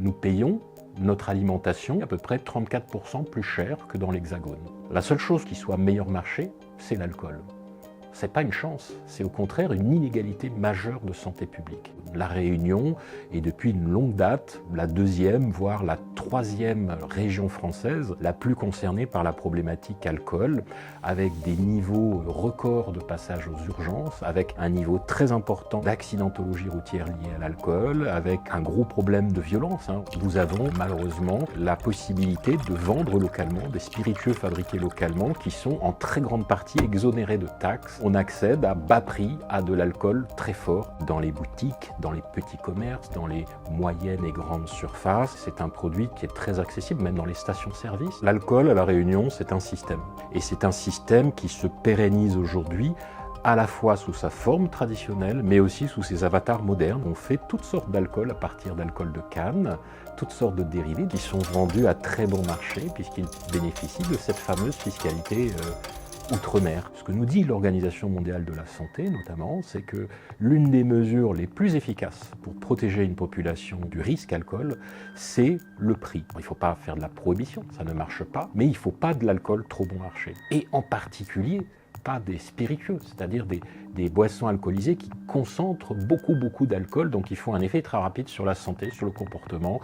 nous payons notre alimentation à peu près 34% plus cher que dans l'Hexagone. La seule chose qui soit meilleur marché, c'est l'alcool. C'est pas une chance, c'est au contraire une inégalité majeure de santé publique. La Réunion est depuis une longue date la deuxième, voire la troisième région française la plus concernée par la problématique alcool, avec des niveaux records de passage aux urgences, avec un niveau très important d'accidentologie routière liée à l'alcool, avec un gros problème de violence. Nous avons malheureusement la possibilité de vendre localement des spiritueux fabriqués localement qui sont en très grande partie exonérés de taxes. On accède à bas prix à de l'alcool très fort dans les boutiques, dans les petits commerces, dans les moyennes et grandes surfaces. C'est un produit qui est très accessible, même dans les stations-service. L'alcool à La Réunion, c'est un système. Et c'est un système qui se pérennise aujourd'hui à la fois sous sa forme traditionnelle, mais aussi sous ses avatars modernes. On fait toutes sortes d'alcool à partir d'alcool de canne, toutes sortes de dérivés qui sont vendus à très bon marché, puisqu'ils bénéficient de cette fameuse fiscalité outre-mer. Ce que nous dit l'Organisation mondiale de la santé, notamment, c'est que l'une des mesures les plus efficaces pour protéger une population du risque alcool, c'est le prix. Il ne faut pas faire de la prohibition, ça ne marche pas, mais il ne faut pas de l'alcool trop bon marché. Et en particulier, pas des spiritueux, c'est-à-dire des boissons alcoolisées qui concentrent beaucoup d'alcool, donc qui font un effet très rapide sur la santé, sur le comportement,